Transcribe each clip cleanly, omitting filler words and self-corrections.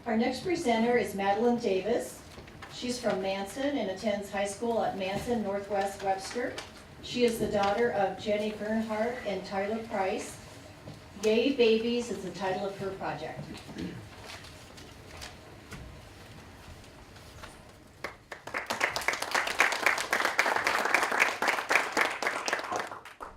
Our next presenter is Madelyn Davis. She's from Manson and attends high school at Manson Northwest Webster. She is the daughter of Jenny Bernhardt and Tyler Price. YEA Babies is the title of her project.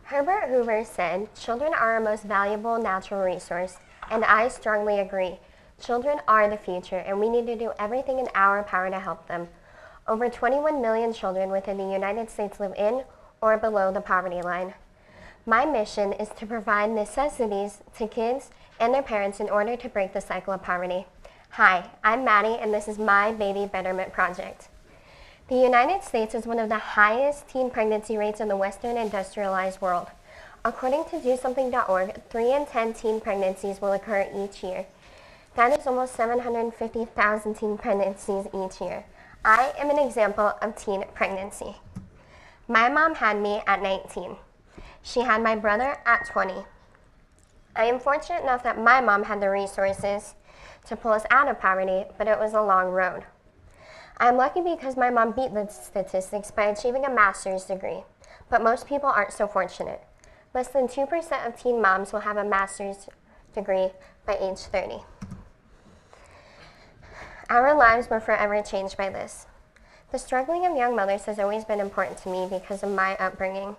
Herbert Hoover said, "Children are our most valuable natural resource," and I strongly agree. Children are the future, and we need to do everything in our power to help them. Over 21 million children within the United States live in or below the poverty line. My mission is to provide necessities to kids and their parents in order to break the cycle of poverty. Hi, I'm Maddie, and this is my Baby Betterment Project. The United States is one of the highest teen pregnancy rates in the Western industrialized world. According to DoSomething.org, 3 in 10 teen pregnancies will occur each year. That is almost 750,000 teen pregnancies each year. I am an example of teen pregnancy. My mom had me at 19. She had my brother at 20. I am fortunate enough that my mom had the resources to pull us out of poverty, but it was a long road. I am lucky because my mom beat the statistics by achieving a master's degree, but most people aren't so fortunate. Less than 2% of teen moms will have a master's degree by age 30. Our lives were forever changed by this. The struggling of young mothers has always been important to me because of my upbringing.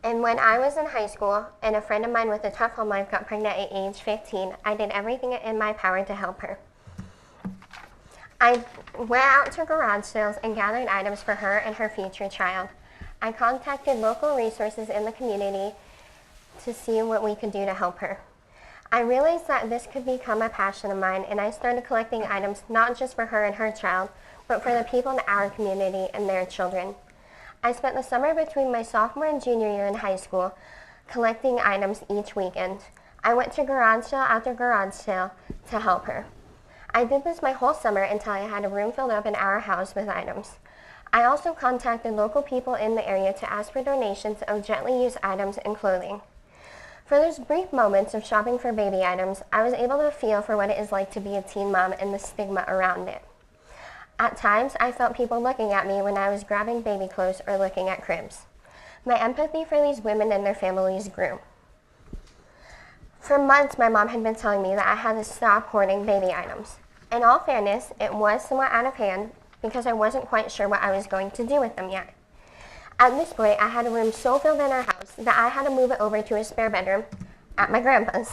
And when I was in high school and a friend of mine with a tough home life got pregnant at age 15, I did everything in my power to help her. I went out to garage sales and gathered items for her and her future child. I contacted local resources in the community to see what we could do to help her. I realized that this could become a passion of mine, and I started collecting items not just for her and her child, but for the people in our community and their children. I spent the summer between my sophomore and junior year in high school collecting items each weekend. I went to garage sale after garage sale to help her. I did this my whole summer until I had a room filled up in our house with items. I also contacted local people in the area to ask for donations of gently used items and clothing. For those brief moments of shopping for baby items, I was able to feel for what it is like to be a teen mom and the stigma around it. At times, I felt people looking at me when I was grabbing baby clothes or looking at cribs. My empathy for these women and their families grew. For months, my mom had been telling me that I had to stop hoarding baby items. In all fairness, it was somewhat out of hand because I wasn't quite sure what I was going to do with them yet. At this point, I had a room so filled in our house that I had to move it over to a spare bedroom at my grandpa's.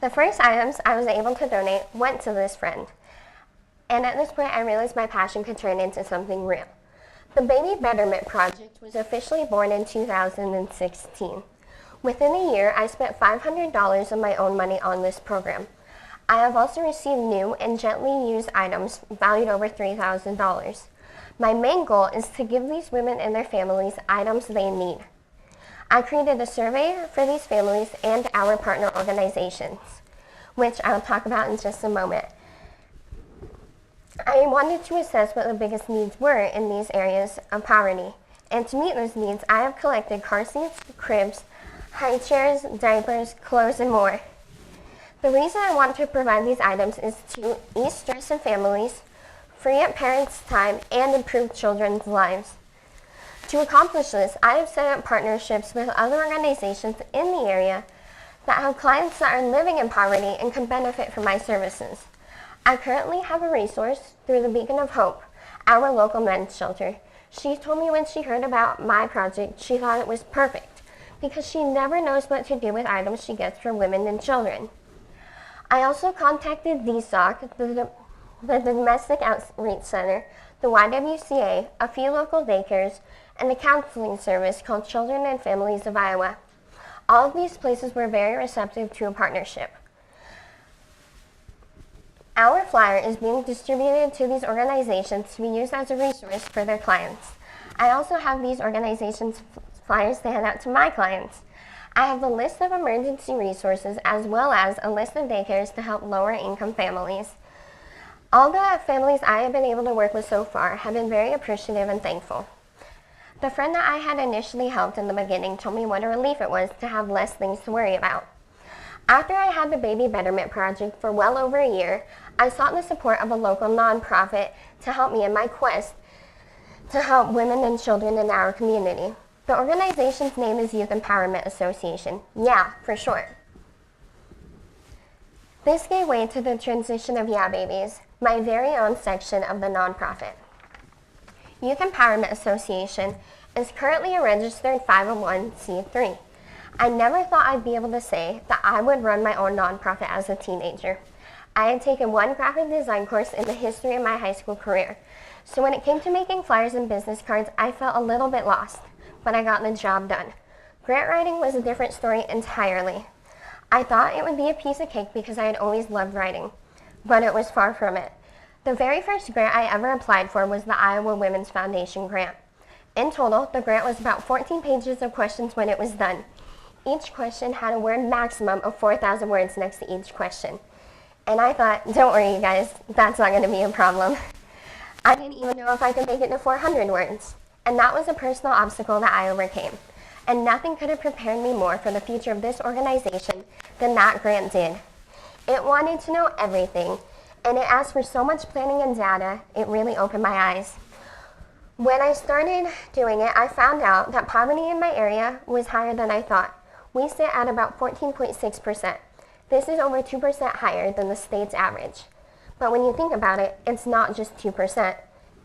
The first items I was able to donate went to this friend. And at this point, I realized my passion could turn into something real. The Baby Betterment Project was officially born in 2016. Within a year, I spent $500 of my own money on this program. I have also received new and gently used items valued over $3,000. My main goal is to give these women and their families items they need. I created a survey for these families and our partner organizations, which I'll talk about in just a moment. I wanted to assess what the biggest needs were in these areas of poverty, and to meet those needs, I have collected car seats, cribs, high chairs, diapers, clothes, and more. The reason I want to provide these items is to ease stress in families, free up parents' time, and improve children's lives. To accomplish this, I have set up partnerships with other organizations in the area that have clients that are living in poverty and can benefit from my services. I currently have a resource through the Beacon of Hope, our local men's shelter. She told me when she heard about my project, she thought it was perfect because she never knows what to do with items she gets from women and children. I also contacted DSOC, the Domestic Outreach Center, the YWCA, a few local daycares, and a counseling service called Children and Families of Iowa. All of these places were very receptive to a partnership. Our flyer is being distributed to these organizations to be used as a resource for their clients. I also have these organizations' flyers to hand out to my clients. I have a list of emergency resources as well as a list of daycares to help lower income families. All the families I have been able to work with so far have been very appreciative and thankful. The friend that I had initially helped in the beginning told me what a relief it was to have less things to worry about. After I had the Baby Betterment Project for well over a year, I sought the support of a local nonprofit to help me in my quest to help women and children in our community. The organization's name is Youth Empowerment Association, YEA for short. This gave way to the transition of YEA Babies, my very own section of the nonprofit. Youth Empowerment Association is currently a registered 501c3. I never thought I'd be able to say that I would run my own nonprofit as a teenager. I had taken one graphic design course in the history of my high school career, so when it came to making flyers and business cards, I felt a little bit lost, but I got the job done. Grant writing was a different story entirely. I thought it would be a piece of cake because I had always loved writing, but it was far from it. The very first grant I ever applied for was the Iowa Women's Foundation grant. In total, the grant was about 14 pages of questions when it was done. Each question had a word maximum of 4,000 words next to each question. And I thought, don't worry you guys, that's not going to be a problem. I didn't even know if I could make it to 400 words. And that was a personal obstacle that I overcame. And nothing could have prepared me more for the future of this organization than that grant did. It wanted to know everything, and it asked for so much planning and data, it really opened my eyes. When I started doing it, I found out that poverty in my area was higher than I thought. We sit at about 14.6%. This is over 2% higher than the state's average. But when you think about it, it's not just 2%.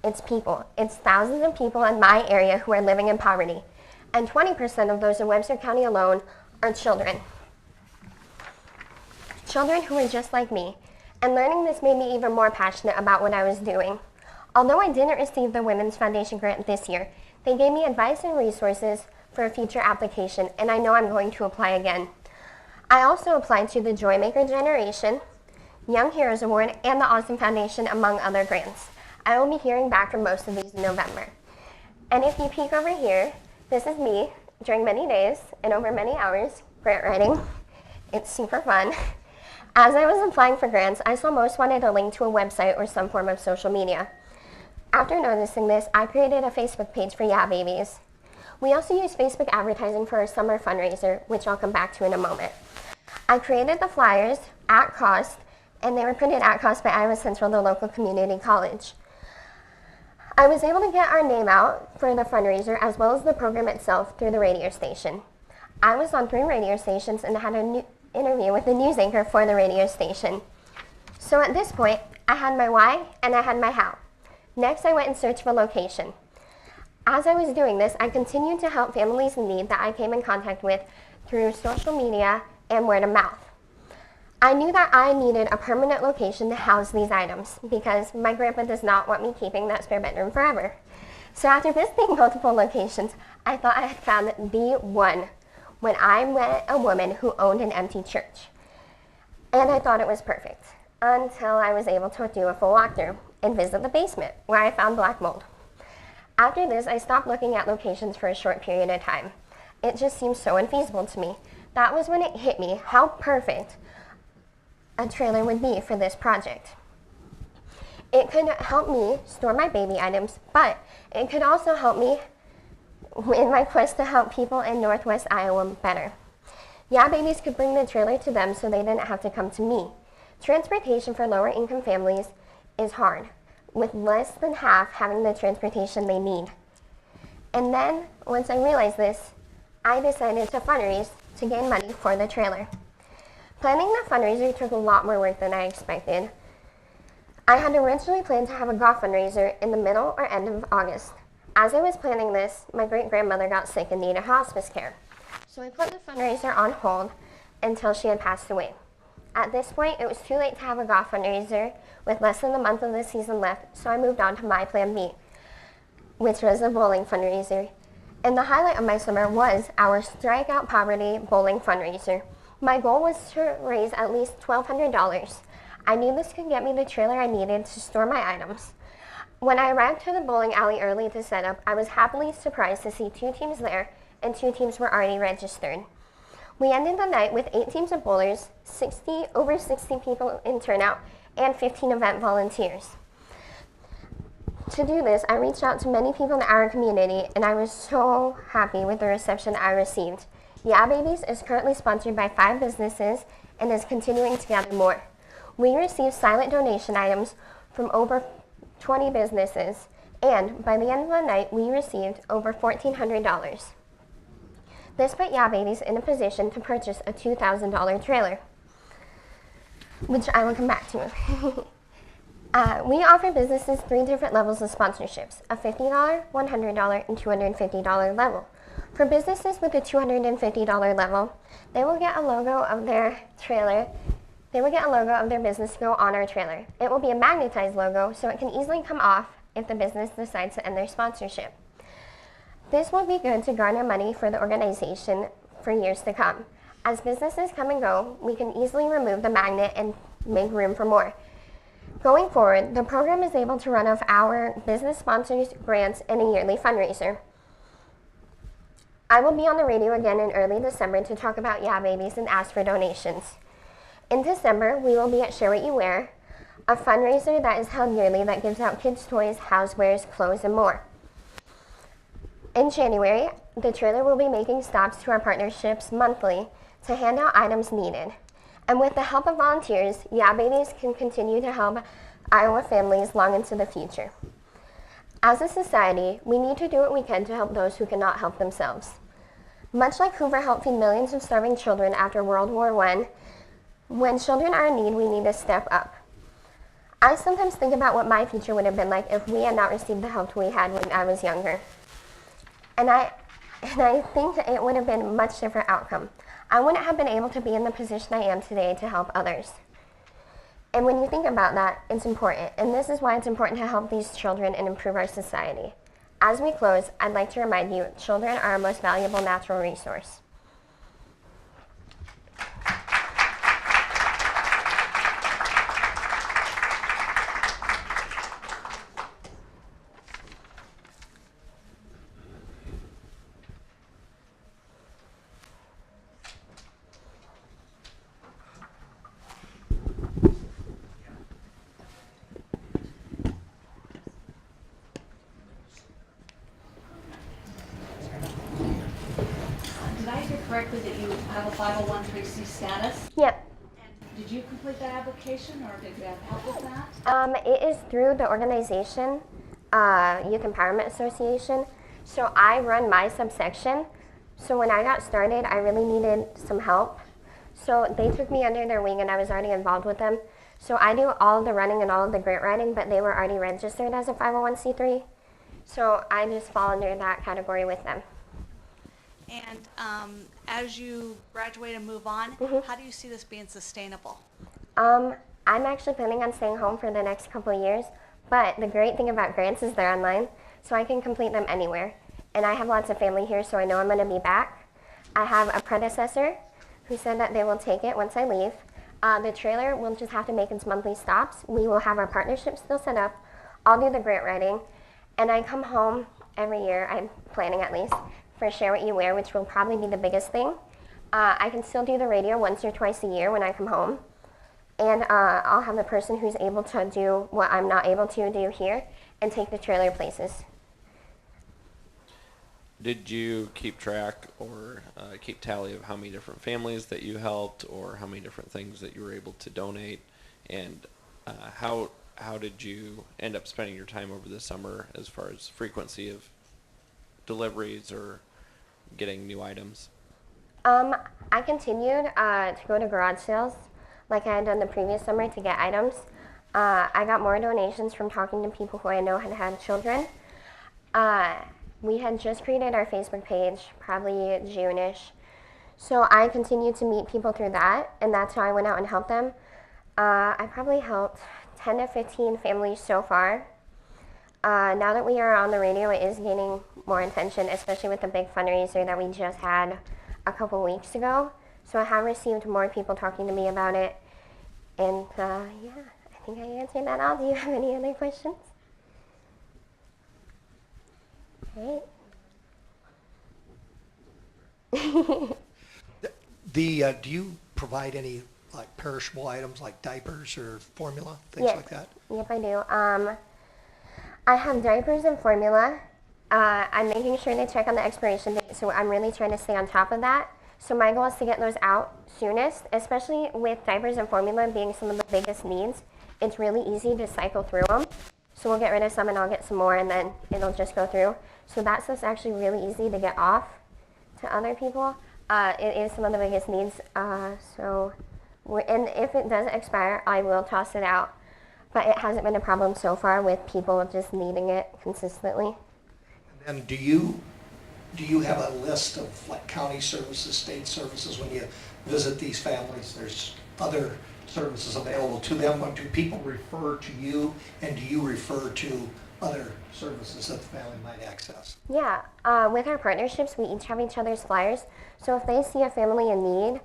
It's people. It's thousands of people in my area who are living in poverty. And 20% of those in Webster County alone are children. Children who are just like me. And learning this made me even more passionate about what I was doing. Although I didn't receive the Women's Foundation grant this year, they gave me advice and resources for a future application, and I know I'm going to apply again. I also applied to the Joymaker Generation, Young Heroes Award, and the Awesome Foundation, among other grants. I will be hearing back from most of these in November. And if you peek over here, this is me during many days and over many hours grant writing. It's super fun. As I was applying for grants, I saw most wanted a link to a website or some form of social media. After noticing this, I created a Facebook page for YEA Babies. We also use Facebook advertising for our summer fundraiser, which I'll come back to in a moment. I created the flyers at cost, and they were printed at cost by Iowa Central, the local community college. I was able to get our name out for the fundraiser as well as the program itself through the radio station. I was on 3 radio stations and had an interview with the news anchor for the radio station. So at this point, I had my why and I had my how. Next, I went and searched for location. As I was doing this, I continued to help families in need that I came in contact with through social media and word of mouth. I knew that I needed a permanent location to house these items because my grandpa does not want me keeping that spare bedroom forever. So after visiting multiple locations, I thought I had found the one when I met a woman who owned an empty church. And I thought it was perfect until I was able to do a full walkthrough and visit the basement where I found black mold. After this, I stopped looking at locations for a short period of time. It just seemed so unfeasible to me. That was when it hit me how perfect a trailer would be for this project. It could help me store my baby items, but it could also help me in my quest to help people in Northwest Iowa better. YEA Babies could bring the trailer to them so they didn't have to come to me. Transportation for lower income families is hard, with less than half having the transportation they need. And then, once I realized this, I decided to fundraise to gain money for the trailer. Planning the fundraiser took a lot more work than I expected. I had originally planned to have a golf fundraiser in the middle or end of August. As I was planning this, my great-grandmother got sick and needed hospice care. So I put the fundraiser on hold until she had passed away. At this point, it was too late to have a golf fundraiser with less than a month of the season left, so I moved on to my plan B, which was a bowling fundraiser. And the highlight of my summer was our Strike Out Poverty bowling fundraiser. My goal was to raise at least $1,200. I knew this could get me the trailer I needed to store my items. When I arrived to the bowling alley early to set up, I was happily surprised to see 2 teams there, and 2 teams were already registered. We ended the night with 8 teams of bowlers, over 60 people in turnout, and 15 event volunteers. To do this, I reached out to many people in our community, and I was so happy with the reception I received. YEA Babies is currently sponsored by 5 businesses and is continuing to gather more. We received silent donation items from over 20 businesses, and by the end of the night, we received over $1,400. This put YEA Babies in a position to purchase a $2,000 trailer, which I will come back to. We offer businesses 3 different levels of sponsorships, a $50, $100, and $250 level. For businesses with the $250 level, they will get a logo of their trailer. They will get a logo of their business to go on our trailer. It will be a magnetized logo, so it can easily come off if the business decides to end their sponsorship. This will be good to garner money for the organization for years to come. As businesses come and go, we can easily remove the magnet and make room for more. Going forward, the program is able to run off our business sponsors, grants, and a yearly fundraiser. I will be on the radio again in early December to talk about YEA Babies and ask for donations. In December, we will be at Share What You Wear, a fundraiser that is held yearly that gives out kids' toys, housewares, clothes, and more. In January, the trailer will be making stops to our partnerships monthly to hand out items needed. And with the help of volunteers, YEA Babies can continue to help Iowa families long into the future. As a society, we need to do what we can to help those who cannot help themselves. Much like Hoover helped feed millions of starving children after World War I, when children are in need, we need to step up. I sometimes think about what my future would have been like if we had not received the help we had when I was younger. And I think it would have been a much different outcome. I wouldn't have been able to be in the position I am today to help others. And when you think about that, it's important. And this is why it's important to help these children and improve our society. As we close, I'd like to remind you, children are our most valuable natural resource. Correctly that you have a 501(c)(3) status? Yep. And did you complete that application or did you have help with that? It is through the organization, Youth Empowerment Association. So I run my subsection. So when I got started, I really needed some help. So they took me under their wing and I was already involved with them. So I do all of the running and all of the grant writing, but they were already registered as a 501(c)(3). So I just fall under that category with them. And as you graduate and move on, how do you see this being sustainable? I'm actually planning on staying home for the next couple of years, but the great thing about grants is they're online, so I can complete them anywhere. And I have lots of family here, so I know I'm going to be back. I have a predecessor who said that they will take it once I leave. The trailer will just have to make its monthly stops. We will have our partnership still set up. I'll do the grant writing, and I come home every year, I'm planning at least, for Share What You Wear, which will probably be the biggest thing. I can still do the radio once or twice a year when I come home. And I'll have the person who's able to do what I'm not able to do here and take the trailer places. Did you keep track or keep tally of how many different families that you helped or how many different things that you were able to donate? And how did you end up spending your time over the summer as far as frequency of deliveries or getting new items? I continued to go to garage sales like I had done the previous summer to get items. I got more donations from talking to people who I know had had children. We had just created our Facebook page, probably June-ish. So I continued to meet people through that, and that's how I went out and helped them. I probably helped 10 to 15 families so far. Now that we are on the radio, it is gaining more attention, especially with the big fundraiser that we just had a couple weeks ago. So I have received more people talking to me about it. And yeah, I think I answered that all. Do you have any other questions? Great. Do you provide any like perishable items like diapers or formula, things like that? Yep, I do. I have diapers and formula. I'm making sure to check on the expiration date, so I'm really trying to stay on top of that. So my goal is to get those out soonest, especially with diapers and formula being some of the biggest needs. It's really easy to cycle through them. So we'll get rid of some and I'll get some more and then it'll just go through. So that stuff's actually really easy to get off to other people. It is some of the biggest needs. And if it does expire, I will toss it out. But it hasn't been a problem so far with people just needing it consistently. And do you have a list of like county services, state services when you visit these families? There's other services available to them, or do people refer to you, and do you refer to other services that the family might access? Yeah, with our partnerships, we each have each other's flyers. So if they see a family in need,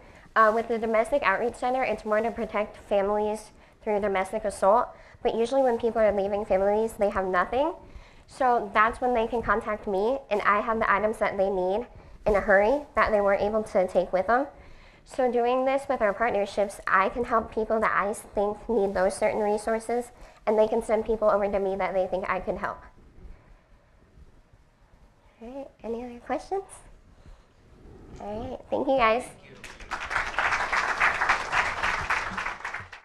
with the Domestic Outreach Center, it's more to protect families through domestic assault. But usually when people are leaving families, they have nothing. So that's when they can contact me, and I have the items that they need in a hurry that they weren't able to take with them. So doing this with our partnerships, I can help people that I think need those certain resources, and they can send people over to me that they think I could help. All right, any other questions? All right, thank you guys.